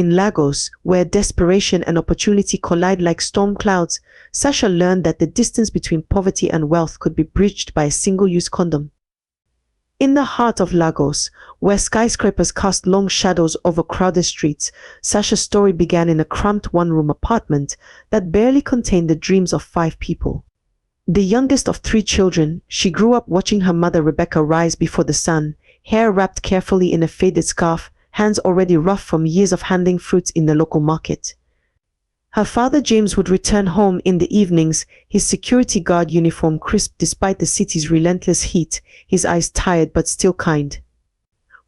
In Lagos, where desperation and opportunity collide like storm clouds, Sasha learned that the distance between poverty and wealth could be bridged by a single-use condom. In the heart of Lagos, where skyscrapers cast long shadows over crowded streets, Sasha's story began in a cramped one-room apartment that barely contained the dreams of 5 people. The youngest of 3 children, she grew up watching her mother Rebecca rise before the sun, hair wrapped carefully in a faded scarf, hands already rough from years of handling fruits in the local market. Her father James would return home in the evenings, his security guard uniform crisp despite the city's relentless heat, his eyes tired but still kind.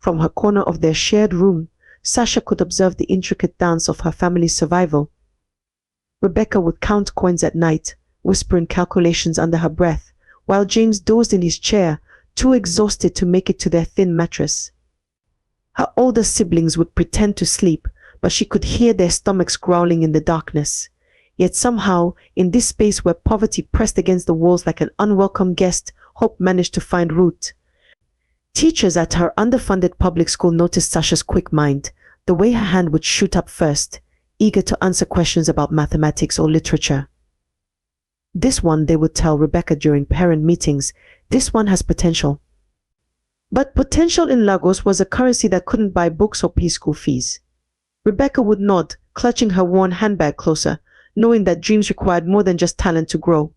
From her corner of their shared room, Sasha could observe the intricate dance of her family's survival. Rebecca would count coins at night, whispering calculations under her breath, while James dozed in his chair, too exhausted to make it to their thin mattress. Her older siblings would pretend to sleep, but she could hear their stomachs growling in the darkness. Yet somehow, in this space where poverty pressed against the walls like an unwelcome guest, hope managed to find root. Teachers at her underfunded public school noticed Sasha's quick mind, the way her hand would shoot up first, eager to answer questions about mathematics or literature. This one, they would tell Rebecca during parent meetings, this one has potential. But potential in Lagos was a currency that couldn't buy books or pay school fees. Rebecca would nod, clutching her worn handbag closer, knowing that dreams required more than just talent to grow.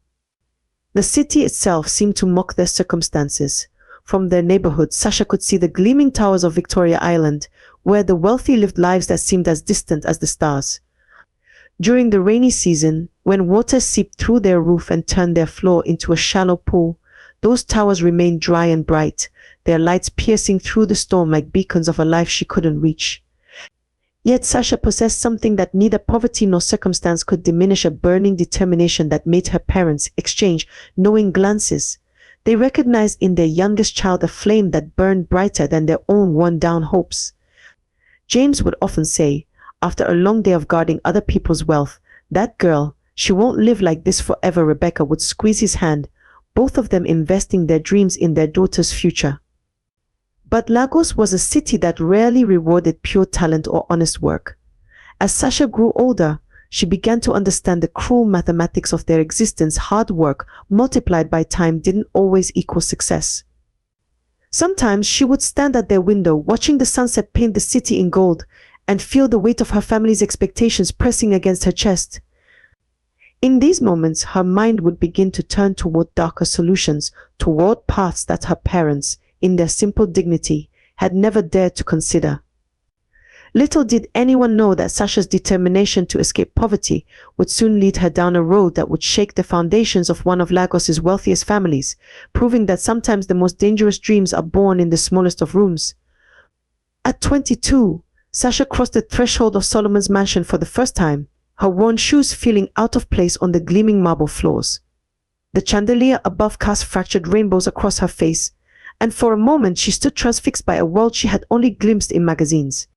The city itself seemed to mock their circumstances. From their neighborhood, Sasha could see the gleaming towers of Victoria Island, where the wealthy lived lives that seemed as distant as the stars. During the rainy season, when water seeped through their roof and turned their floor into a shallow pool, those towers remained dry and bright, their lights piercing through the storm like beacons of a life she couldn't reach. Yet Sasha possessed something that neither poverty nor circumstance could diminish: a burning determination that made her parents exchange knowing glances. They recognized in their youngest child a flame that burned brighter than their own worn-down hopes. James would often say, after a long day of guarding other people's wealth, "That girl, she won't live like this forever." Rebecca would squeeze his hand, both of them investing their dreams in their daughter's future. But Lagos was a city that rarely rewarded pure talent or honest work. As Sasha grew older, she began to understand the cruel mathematics of their existence. Hard work, multiplied by time, didn't always equal success. Sometimes she would stand at their window, watching the sunset paint the city in gold, and feel the weight of her family's expectations pressing against her chest. In these moments, her mind would begin to turn toward darker solutions, toward paths that her parents, in their simple dignity, had never dared to consider. Little did anyone know that Sasha's determination to escape poverty would soon lead her down a road that would shake the foundations of one of Lagos's wealthiest families, proving that sometimes the most dangerous dreams are born in the smallest of rooms. At 22, Sasha crossed the threshold of Solomon's mansion for the first time, her worn shoes feeling out of place on the gleaming marble floors. The chandelier above cast fractured rainbows across her face, and for a moment she stood transfixed by a world she had only glimpsed in magazines.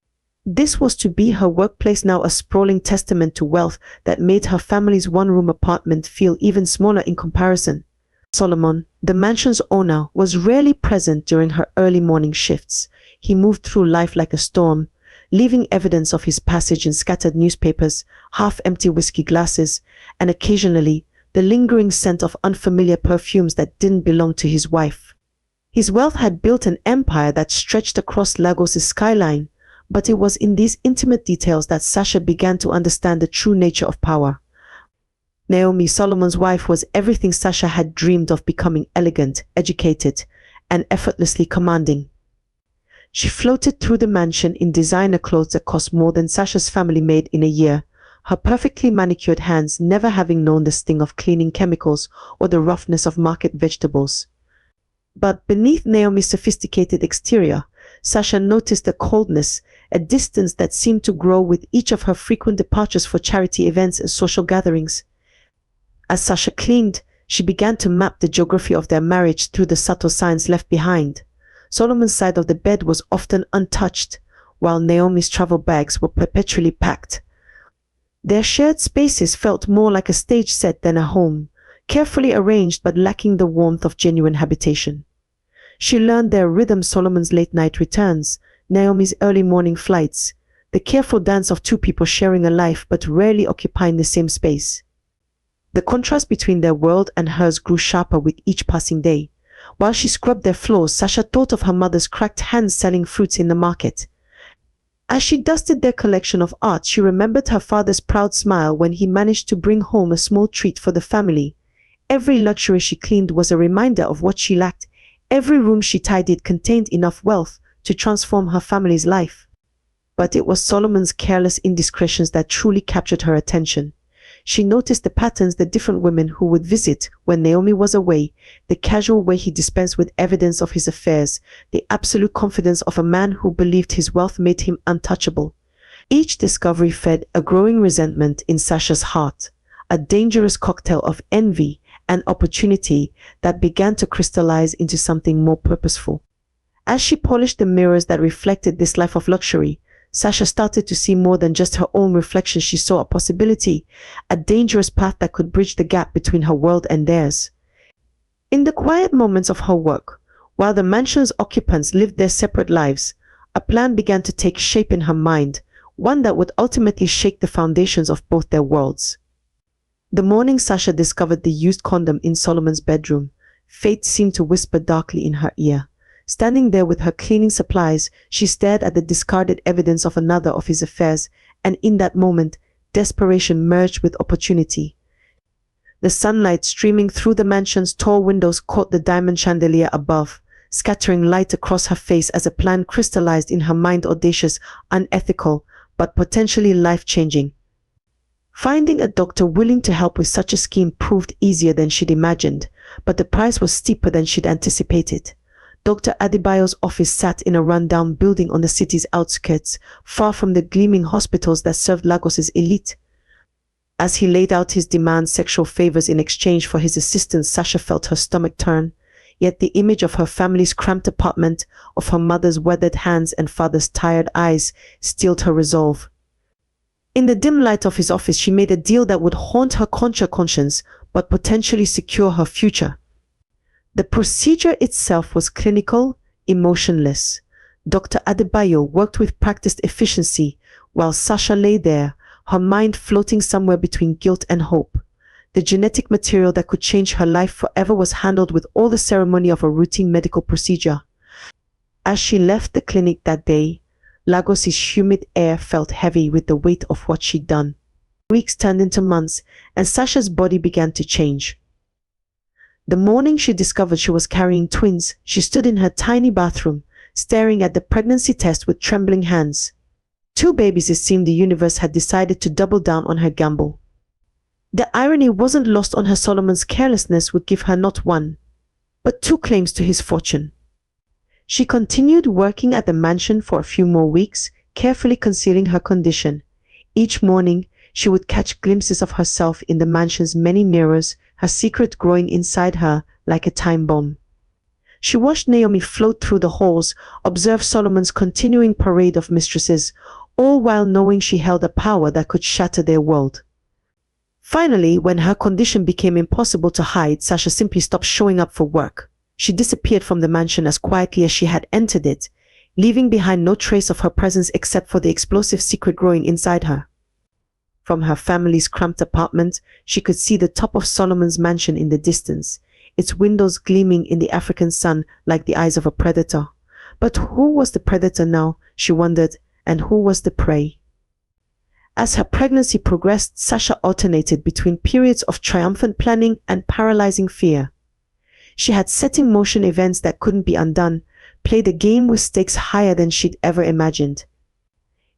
This was to be her workplace, now a sprawling testament to wealth that made her family's one-room apartment feel even smaller in comparison. Solomon, the mansion's owner, was rarely present during her early morning shifts. He moved through life like a storm, leaving evidence of his passage in scattered newspapers, half-empty whiskey glasses, and occasionally the lingering scent of unfamiliar perfumes that didn't belong to his wife. His wealth had built an empire that stretched across Lagos's skyline, but it was in these intimate details that Sasha began to understand the true nature of power. Naomi, Solomon's wife, was everything Sasha had dreamed of: becoming elegant, educated, and effortlessly commanding. She floated through the mansion in designer clothes that cost more than Sasha's family made in a year, her perfectly manicured hands never having known the sting of cleaning chemicals or the roughness of market vegetables. But beneath Naomi's sophisticated exterior, Sasha noticed a coldness, a distance that seemed to grow with each of her frequent departures for charity events and social gatherings. As Sasha cleaned, she began to map the geography of their marriage through the subtle signs left behind. Solomon's side of the bed was often untouched, while Naomi's travel bags were perpetually packed. Their shared spaces felt more like a stage set than a home, carefully arranged but lacking the warmth of genuine habitation. She learned their rhythm: Solomon's late-night returns, Naomi's early morning flights, the careful dance of two people sharing a life but rarely occupying the same space. The contrast between their world and hers grew sharper with each passing day. While she scrubbed their floors, Sasha thought of her mother's cracked hands selling fruits in the market. As she dusted their collection of art, she remembered her father's proud smile when he managed to bring home a small treat for the family. Every luxury she cleaned was a reminder of what she lacked. Every room she tidied contained enough wealth to transform her family's life. But it was Solomon's careless indiscretions that truly captured her attention. She noticed the patterns the different women who would visit when Naomi was away, the casual way he dispensed with evidence of his affairs, the absolute confidence of a man who believed his wealth made him untouchable. Each discovery fed a growing resentment in Sasha's heart, a dangerous cocktail of envy and opportunity that began to crystallize into something more purposeful. As she polished the mirrors that reflected this life of luxury, Sasha started to see more than just her own reflection. She saw a possibility, a dangerous path that could bridge the gap between her world and theirs. In the quiet moments of her work, while the mansion's occupants lived their separate lives, a plan began to take shape in her mind, one that would ultimately shake the foundations of both their worlds. The morning Sasha discovered the used condom in Solomon's bedroom, fate seemed to whisper darkly in her ear. Standing there with her cleaning supplies, she stared at the discarded evidence of another of his affairs, and in that moment, desperation merged with opportunity. The sunlight streaming through the mansion's tall windows caught the diamond chandelier above, scattering light across her face as a plan crystallized in her mind, audacious, unethical, but potentially life-changing. Finding a doctor willing to help with such a scheme proved easier than she'd imagined, but the price was steeper than she'd anticipated. Dr. Adebayo's office sat in a run-down building on the city's outskirts, far from the gleaming hospitals that served Lagos's elite. As he laid out his demands, sexual favors in exchange for his assistance, Sasha felt her stomach turn. Yet the image of her family's cramped apartment, of her mother's weathered hands and father's tired eyes, steeled her resolve. In the dim light of his office, she made a deal that would haunt her conscience, but potentially secure her future. The procedure itself was clinical, emotionless. Dr. Adebayo worked with practiced efficiency, while Sasha lay there, her mind floating somewhere between guilt and hope. The genetic material that could change her life forever was handled with all the ceremony of a routine medical procedure. As she left the clinic that day, Lagos's humid air felt heavy with the weight of what she'd done. Weeks turned into months, and Sasha's body began to change. The morning she discovered she was carrying twins, she stood in her tiny bathroom, staring at the pregnancy test with trembling hands. 2 babies. It seemed the universe had decided to double down on her gamble. The irony wasn't lost on her. Solomon's carelessness would give her not 1, but 2 claims to his fortune. She continued working at the mansion for a few more weeks, carefully concealing her condition. Each morning, she would catch glimpses of herself in the mansion's many mirrors, her secret growing inside her like a time bomb. She watched Naomi float through the halls, observed Solomon's continuing parade of mistresses, all while knowing she held a power that could shatter their world. Finally, when her condition became impossible to hide, Sasha simply stopped showing up for work. She disappeared from the mansion as quietly as she had entered it, leaving behind no trace of her presence except for the explosive secret growing inside her. From her family's cramped apartment, she could see the top of Solomon's mansion in the distance, its windows gleaming in the African sun like the eyes of a predator. But who was the predator now, she wondered, and who was the prey? As her pregnancy progressed, Sasha alternated between periods of triumphant planning and paralyzing fear. She had set in motion events that couldn't be undone, played a game with stakes higher than she'd ever imagined.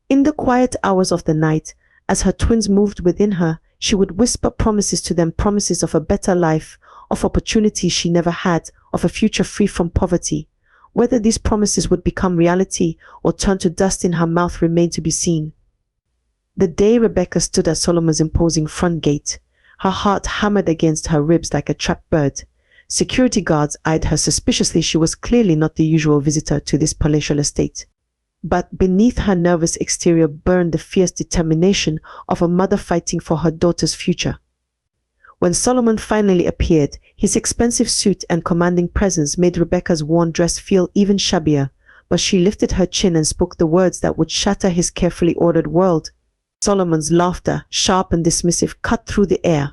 In the quiet hours of the night, as her twins moved within her, she would whisper promises to them, promises of a better life, of opportunities she never had, of a future free from poverty. Whether these promises would become reality or turn to dust in her mouth remained to be seen. The day Rebecca stood at Solomon's imposing front gate, her heart hammered against her ribs like a trapped bird. Security guards eyed her suspiciously. She was clearly not the usual visitor to this palatial estate. But beneath her nervous exterior burned the fierce determination of a mother fighting for her daughter's future. When Solomon finally appeared, his expensive suit and commanding presence made Rebecca's worn dress feel even shabbier, but she lifted her chin and spoke the words that would shatter his carefully ordered world. Solomon's laughter, sharp and dismissive, cut through the air.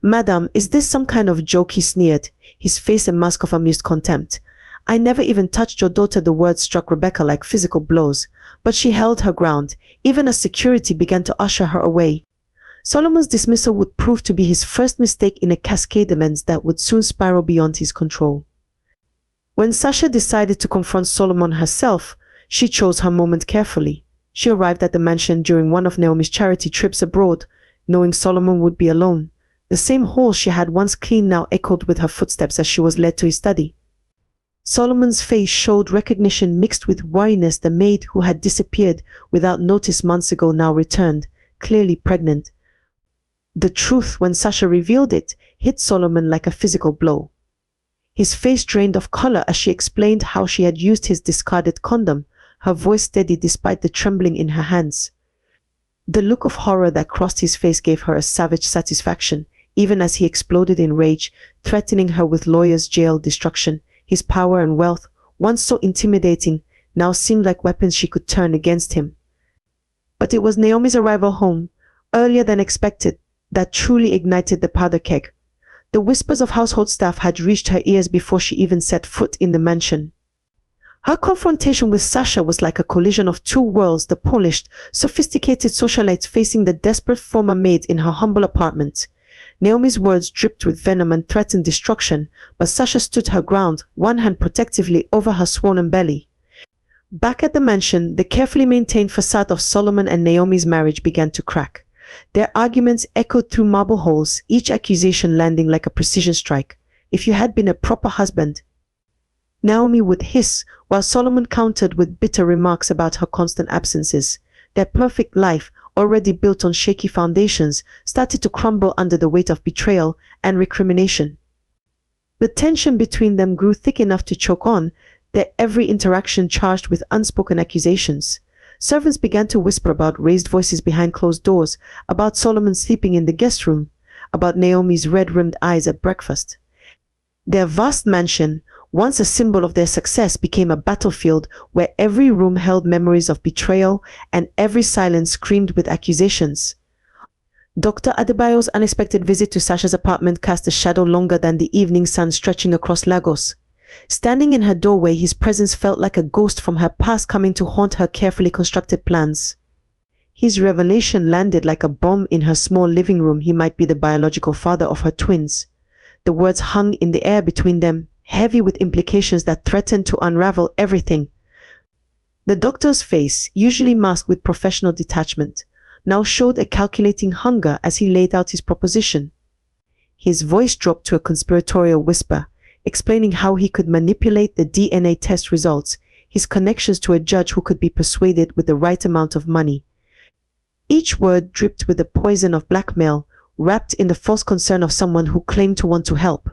"Madam, is this some kind of joke?" he sneered, his face a mask of amused contempt. "I never even touched your daughter." The words struck Rebecca like physical blows, but she held her ground, even as security began to usher her away. Solomon's dismissal would prove to be his first mistake in a cascade of events that would soon spiral beyond his control. When Sasha decided to confront Solomon herself, she chose her moment carefully. She arrived at the mansion during one of Naomi's charity trips abroad, knowing Solomon would be alone. The same hall she had once cleaned now echoed with her footsteps as she was led to his study. Solomon's face showed recognition mixed with wariness. The maid who had disappeared without notice months ago now returned, clearly pregnant. The truth, when Sasha revealed it, hit Solomon like a physical blow. His face drained of color as she explained how she had used his discarded condom, her voice steady despite the trembling in her hands. The look of horror that crossed his face gave her a savage satisfaction, even as he exploded in rage, threatening her with lawyers, jail, destruction. His power and wealth, once so intimidating, now seemed like weapons she could turn against him. But it was Naomi's arrival home, earlier than expected, that truly ignited the powder keg. The whispers of household staff had reached her ears before she even set foot in the mansion. Her confrontation with Sasha was like a collision of two worlds, the polished, sophisticated socialite facing the desperate former maid in her humble apartment. Naomi's words dripped with venom and threatened destruction, but Sasha stood her ground, one hand protectively over her swollen belly. Back at the mansion, the carefully maintained facade of Solomon and Naomi's marriage began to crack. Their arguments echoed through marble halls, each accusation landing like a precision strike. "If you had been a proper husband," Naomi would hiss, while Solomon countered with bitter remarks about her constant absences. Their perfect life, already built on shaky foundations, started to crumble under the weight of betrayal and recrimination. The tension between them grew thick enough to choke on, their every interaction charged with unspoken accusations. Servants began to whisper about raised voices behind closed doors, about Solomon sleeping in the guest room, about Naomi's red-rimmed eyes at breakfast. Their vast mansion, once a symbol of their success, became a battlefield where every room held memories of betrayal and every silence screamed with accusations. Dr. Adebayo's unexpected visit to Sasha's apartment cast a shadow longer than the evening sun stretching across Lagos. Standing in her doorway, his presence felt like a ghost from her past coming to haunt her carefully constructed plans. His revelation landed like a bomb in her small living room. He might be the biological father of her twins. The words hung in the air between them, heavy with implications that threatened to unravel everything. The doctor's face, usually masked with professional detachment, now showed a calculating hunger as he laid out his proposition. His voice dropped to a conspiratorial whisper, explaining how he could manipulate the DNA test results, his connections to a judge who could be persuaded with the right amount of money. Each word dripped with the poison of blackmail, wrapped in the false concern of someone who claimed to want to help.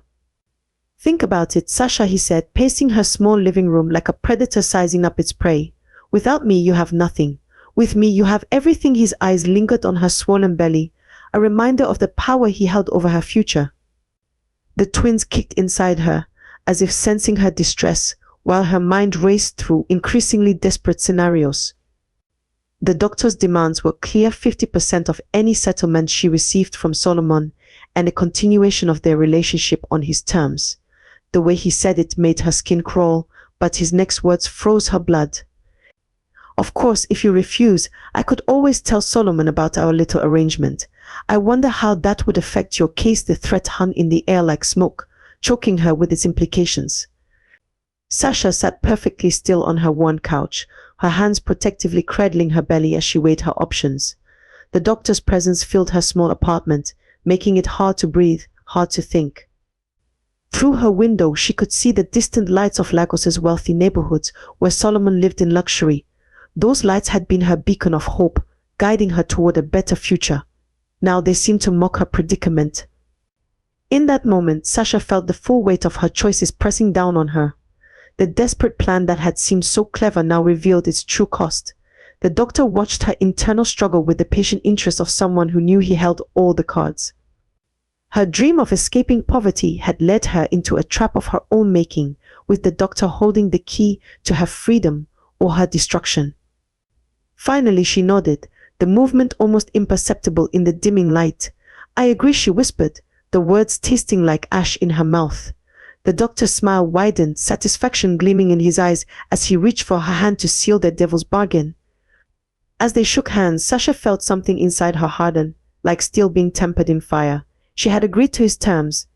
"Think about it, Sasha," he said, pacing her small living room like a predator sizing up its prey. "Without me, you have nothing. With me, you have everything." His eyes lingered on her swollen belly, a reminder of the power he held over her future. The twins kicked inside her, as if sensing her distress, while her mind raced through increasingly desperate scenarios. The doctor's demands were clear: 50% of any settlement she received from Solomon, and a continuation of their relationship on his terms. The way he said it made her skin crawl, but his next words froze her blood. "Of course, if you refuse, I could always tell Solomon about our little arrangement. I wonder how that would affect your case." The threat hung in the air like smoke, choking her with its implications. Sasha sat perfectly still on her worn couch, her hands protectively cradling her belly as she weighed her options. The doctor's presence filled her small apartment, making it hard to breathe, hard to think. Through her window, she could see the distant lights of Lagos's wealthy neighborhoods where Solomon lived in luxury. Those lights had been her beacon of hope, guiding her toward a better future. Now they seemed to mock her predicament. In that moment, Sasha felt the full weight of her choices pressing down on her. The desperate plan that had seemed so clever now revealed its true cost. The doctor watched her internal struggle with the patient interest of someone who knew he held all the cards. Her dream of escaping poverty had led her into a trap of her own making, with the doctor holding the key to her freedom, or her destruction. Finally she nodded, the movement almost imperceptible in the dimming light. "I agree," she whispered, the words tasting like ash in her mouth. The doctor's smile widened, satisfaction gleaming in his eyes as he reached for her hand to seal their devil's bargain. As they shook hands, Sasha felt something inside her harden, like steel being tempered in fire. She had agreed to his terms,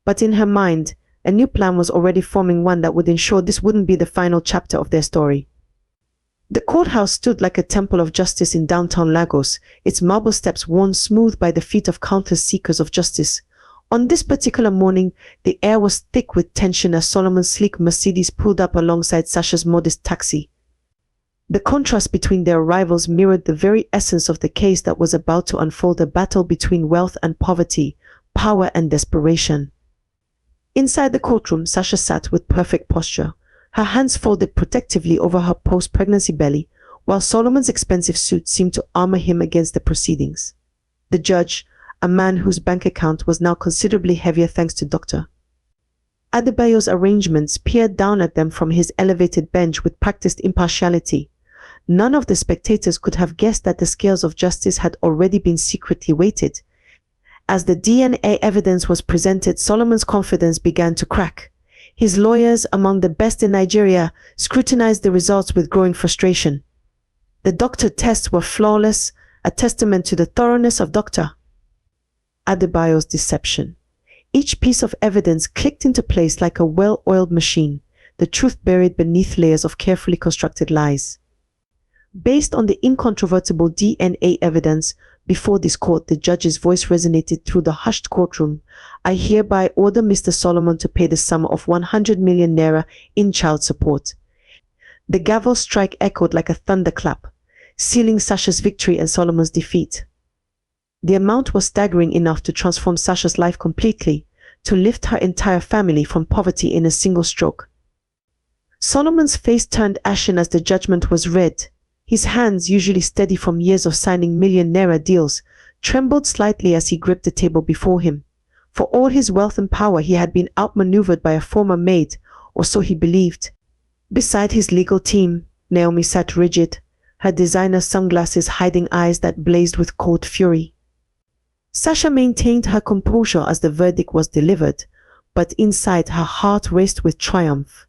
but in her mind, a new plan was already forming, one that would ensure this wouldn't be the final chapter of their story. The courthouse stood like a temple of justice in downtown Lagos, its marble steps worn smooth by the feet of countless seekers of justice. On this particular morning, the air was thick with tension as Solomon's sleek Mercedes pulled up alongside Sasha's modest taxi. The contrast between their arrivals mirrored the very essence of the case that was about to unfold, a battle between wealth and poverty, power and desperation. Inside the courtroom, Sasha sat with perfect posture, her hands folded protectively over her post-pregnancy belly, while Solomon's expensive suit seemed to armor him against the proceedings. The judge, a man whose bank account was now considerably heavier thanks to Dr. Adebayo's arrangements, peered down at them from his elevated bench with practiced impartiality. None of the spectators could have guessed that the scales of justice had already been secretly weighted. As the DNA evidence was presented, Solomon's confidence began to crack. His lawyers, among the best in Nigeria, scrutinized the results with growing frustration. The doctored tests were flawless, a testament to the thoroughness of Dr. Adebayo's deception. Each piece of evidence clicked into place like a well-oiled machine, the truth buried beneath layers of carefully constructed lies. Based on the incontrovertible DNA evidence before this court, the judge's voice resonated through the hushed courtroom. "I hereby order Mr. Solomon to pay the sum of 100 million naira in child support." The gavel strike echoed like a thunderclap, sealing Sasha's victory and Solomon's defeat. The amount was staggering enough to transform Sasha's life completely, to lift her entire family from poverty in a single stroke. Solomon's face turned ashen as the judgment was read. His hands, usually steady from years of signing million naira deals, trembled slightly as he gripped the table before him. For all his wealth and power, he had been outmaneuvered by a former maid, or so he believed. Beside his legal team, Naomi sat rigid, her designer sunglasses hiding eyes that blazed with cold fury. Sasha maintained her composure as the verdict was delivered, but inside her heart raced with triumph.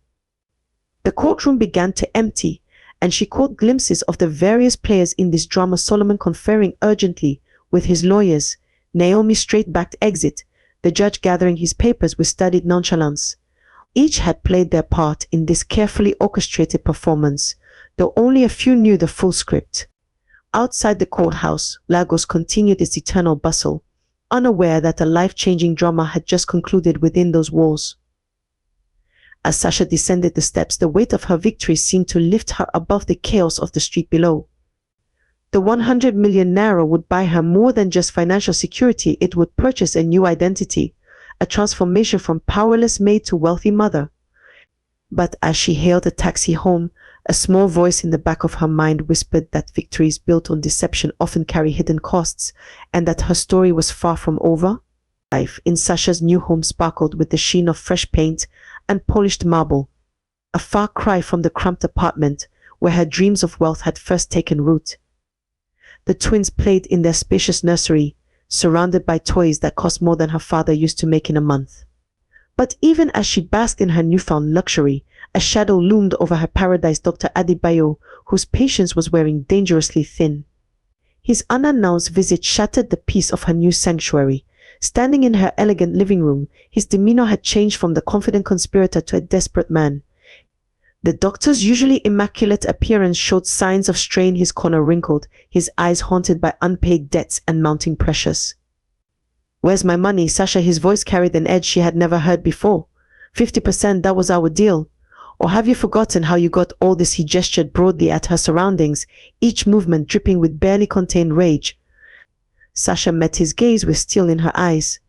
The courtroom began to empty, and she caught glimpses of the various players in this drama, Solomon conferring urgently with his lawyers, Naomi's straight-backed exit, the judge gathering his papers with studied nonchalance. Each had played their part in this carefully orchestrated performance, though only a few knew the full script. Outside the courthouse, Lagos continued its eternal bustle, unaware that a life-changing drama had just concluded within those walls. As Sasha descended the steps, the weight of her victory seemed to lift her above the chaos of the street below. The 100 million naira would buy her more than just financial security. It would purchase a new identity, a transformation from powerless maid to wealthy mother. But as she hailed a taxi home, a small voice in the back of her mind whispered that victories built on deception often carry hidden costs, and that her story was far from over. Life in Sasha's new home sparkled with the sheen of fresh paint and polished marble, a far cry from the cramped apartment where her dreams of wealth had first taken root. The twins played in their spacious nursery, surrounded by toys that cost more than her father used to make in a month. But even as she basked in her newfound luxury, a shadow loomed over her paradise, Dr. Adebayo, whose patience was wearing dangerously thin. His unannounced visit shattered the peace of her new sanctuary. Standing in her elegant living room, his demeanor had changed from the confident conspirator to a desperate man. The doctor's usually immaculate appearance showed signs of strain. His corner wrinkled, his eyes haunted by unpaid debts and mounting pressures. "Where's my money, Sasha?" His voice carried an edge she had never heard before. 50%, that was our deal. Or have you forgotten how you got all this? He gestured broadly at her surroundings, each movement dripping with barely contained rage. Sasha met his gaze with steel in her eyes.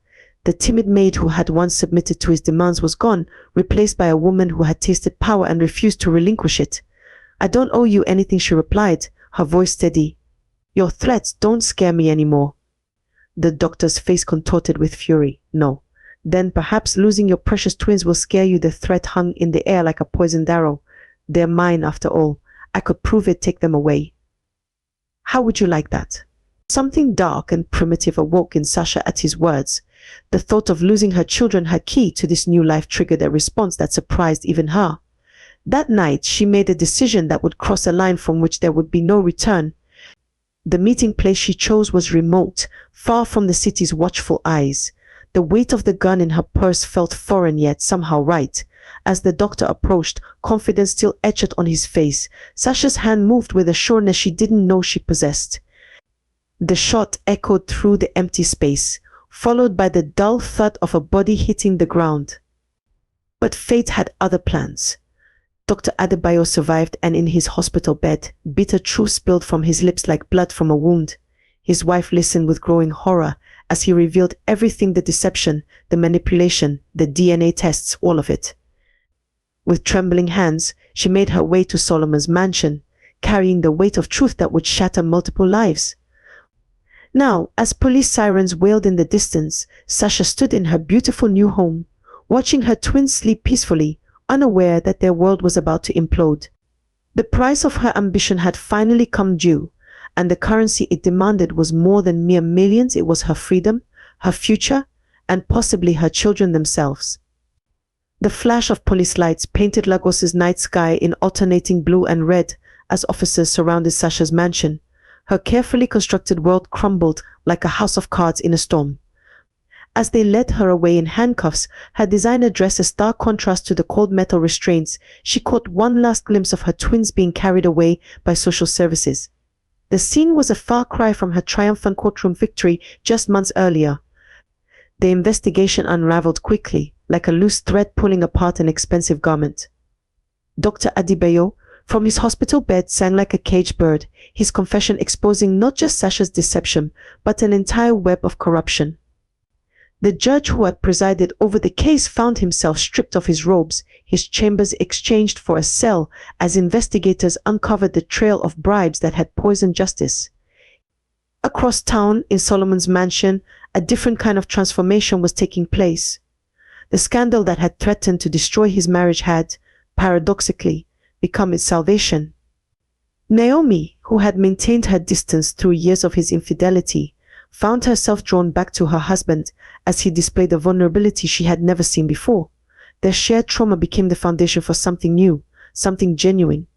The timid maid who had once submitted to his demands was gone, replaced by a woman who had tasted power and refused to relinquish it. "I don't owe you anything," she replied, her voice steady. "Your threats don't scare me anymore." The doctor's face contorted with fury. "No. Then perhaps losing your precious twins will scare you." The threat hung in the air like a poisoned arrow. "They're mine after all. I could prove it, take them away. How would you like that? Something dark and primitive awoke in Sasha at his words. The thought of losing her children, her key to this new life, triggered a response that surprised even her. That night, she made a decision that would cross a line from which there would be no return. The meeting place she chose was remote, far from the city's watchful eyes. The weight of the gun in her purse felt foreign yet somehow right. As the doctor approached, confidence still etched on his face, Sasha's hand moved with a sureness she didn't know she possessed. The shot echoed through the empty space, followed by the dull thud of a body hitting the ground. But fate had other plans. Dr. Adebayo survived, and in his hospital bed, bitter truth spilled from his lips like blood from a wound. His wife listened with growing horror as he revealed everything: the deception, the manipulation, the DNA tests, all of it. With trembling hands, she made her way to Solomon's mansion, carrying the weight of truth that would shatter multiple lives. Now, as police sirens wailed in the distance, Sasha stood in her beautiful new home, watching her twins sleep peacefully, unaware that their world was about to implode. The price of her ambition had finally come due, and the currency it demanded was more than mere millions. It was her freedom, her future, and possibly her children themselves. The flash of police lights painted Lagos's night sky in alternating blue and red as officers surrounded Sasha's mansion. Her carefully constructed world crumbled like a house of cards in a storm. As they led her away in handcuffs, her designer dress a stark contrast to the cold metal restraints, she caught one last glimpse of her twins being carried away by social services. The scene was a far cry from her triumphant courtroom victory just months earlier. The investigation unraveled quickly, like a loose thread pulling apart an expensive garment. Dr. Adebayo, from his hospital bed, sang like a caged bird, his confession exposing not just Sasha's deception, but an entire web of corruption. The judge who had presided over the case found himself stripped of his robes, his chambers exchanged for a cell, as investigators uncovered the trail of bribes that had poisoned justice. Across town, in Solomon's mansion, a different kind of transformation was taking place. The scandal that had threatened to destroy his marriage had, paradoxically, become its salvation. Naomi, who had maintained her distance through years of his infidelity, found herself drawn back to her husband as he displayed a vulnerability she had never seen before. Their shared trauma became the foundation for something new, something genuine.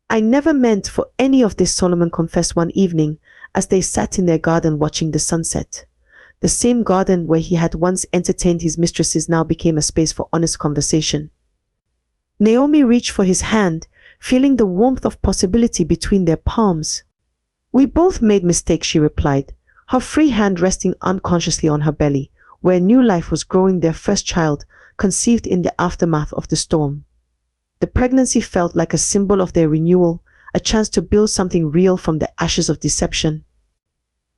"I never meant for any of this," Solomon confessed one evening as they sat in their garden watching the sunset. The same garden where he had once entertained his mistresses now became a space for honest conversation. Naomi reached for his hand, feeling the warmth of possibility between their palms. "We both made mistakes," she replied, her free hand resting unconsciously on her belly, where new life was growing, their first child, conceived in the aftermath of the storm. The pregnancy felt like a symbol of their renewal, a chance to build something real from the ashes of deception.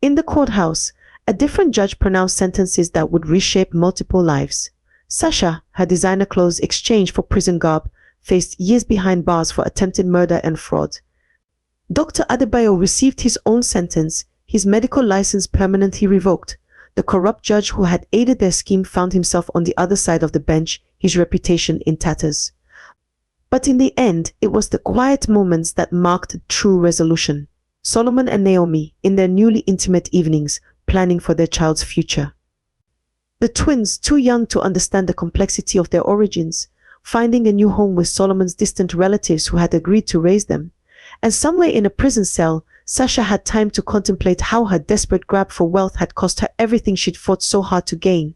In the courthouse, a different judge pronounced sentences that would reshape multiple lives. Sasha, her designer clothes exchanged for prison garb, faced years behind bars for attempted murder and fraud. Dr. Adebayo received his own sentence, his medical license permanently revoked. The corrupt judge who had aided their scheme found himself on the other side of the bench, his reputation in tatters. But in the end, it was the quiet moments that marked true resolution. Solomon and Naomi, in their newly intimate evenings, planning for their child's future. The twins, too young to understand the complexity of their origins, finding a new home with Solomon's distant relatives who had agreed to raise them. And somewhere in a prison cell, Sasha had time to contemplate how her desperate grab for wealth had cost her everything she'd fought so hard to gain.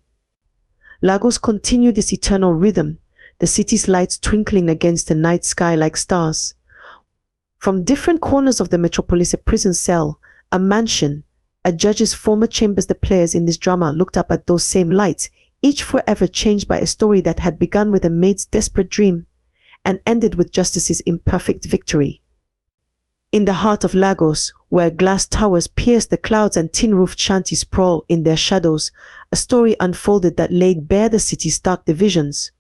Lagos continued its eternal rhythm, the city's lights twinkling against the night sky like stars. From different corners of the metropolis, a prison cell, a mansion, a judge's former chambers, the players in this drama looked up at those same lights, each forever changed by a story that had begun with a maid's desperate dream and ended with justice's imperfect victory. In the heart of Lagos, where glass towers pierced the clouds and tin-roofed shanties sprawl in their shadows, a story unfolded that laid bare the city's dark divisions.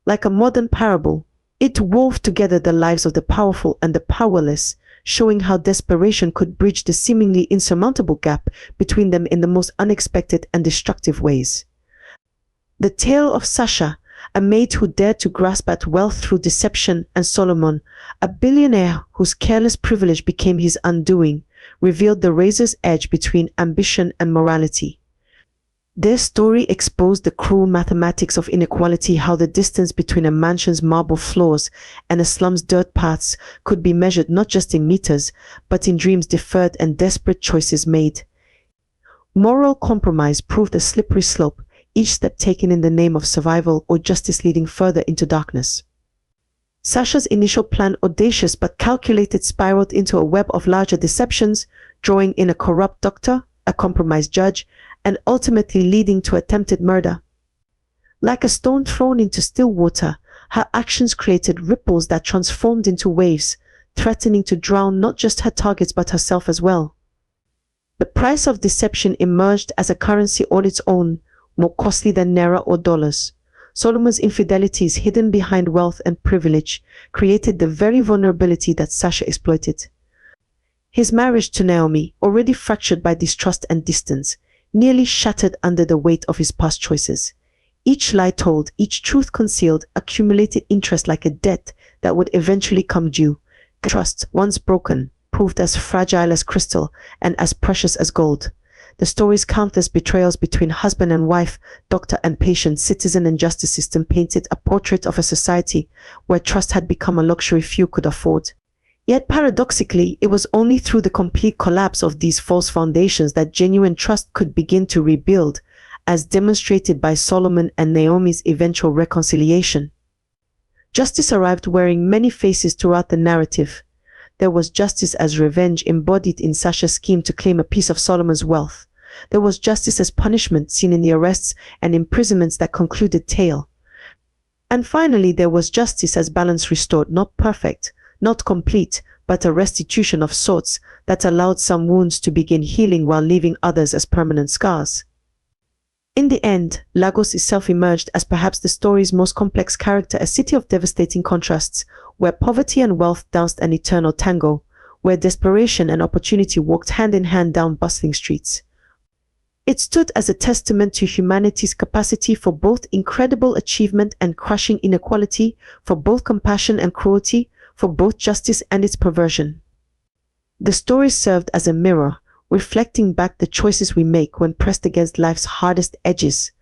Like a modern parable, it wove together the lives of the powerful and the powerless, showing how desperation could bridge the seemingly insurmountable gap between them in the most unexpected and destructive ways. The tale of Sasha, a maid who dared to grasp at wealth through deception, and Solomon, a billionaire whose careless privilege became his undoing, revealed the razor's edge between ambition and morality. Their story exposed the cruel mathematics of inequality, how the distance between a mansion's marble floors and a slum's dirt paths could be measured not just in meters, but in dreams deferred and desperate choices made. Moral compromise proved a slippery slope, each step taken in the name of survival or justice leading further into darkness. Sasha's initial plan, audacious but calculated, spiraled into a web of larger deceptions, drawing in a corrupt doctor, a compromised judge, and ultimately leading to attempted murder. Like a stone thrown into still water, her actions created ripples that transformed into waves, threatening to drown not just her targets but herself as well. The price of deception emerged as a currency all its own, more costly than naira or dollars. Solomon's infidelities, hidden behind wealth and privilege, created the very vulnerability that Sasha exploited. His marriage to Naomi, already fractured by distrust and distance, nearly shattered under the weight of his past choices. Each lie told, each truth concealed, accumulated interest like a debt that would eventually come due. Trust, once broken, proved as fragile as crystal and as precious as gold. The story's countless betrayals between husband and wife, doctor and patient, citizen and justice system painted a portrait of a society where trust had become a luxury few could afford. Yet paradoxically, it was only through the complete collapse of these false foundations that genuine trust could begin to rebuild, as demonstrated by Solomon and Naomi's eventual reconciliation. Justice arrived wearing many faces throughout the narrative. There was justice as revenge, embodied in Sasha's scheme to claim a piece of Solomon's wealth. There was justice as punishment, seen in the arrests and imprisonments that concluded tale. And finally, there was justice as balance restored, not perfect, not complete, but a restitution of sorts that allowed some wounds to begin healing while leaving others as permanent scars. In the end, Lagos itself emerged as perhaps the story's most complex character, a city of devastating contrasts, where poverty and wealth danced an eternal tango, where desperation and opportunity walked hand in hand down bustling streets. It stood as a testament to humanity's capacity for both incredible achievement and crushing inequality, for both compassion and cruelty, for both justice and its perversion. The story served as a mirror, reflecting back the choices we make when pressed against life's hardest edges,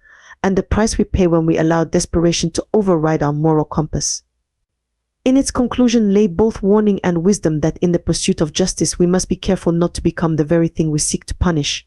and the price we pay when we allow desperation to override our moral compass. In its conclusion lay both warning and wisdom that in the pursuit of justice we must be careful not to become the very thing we seek to punish.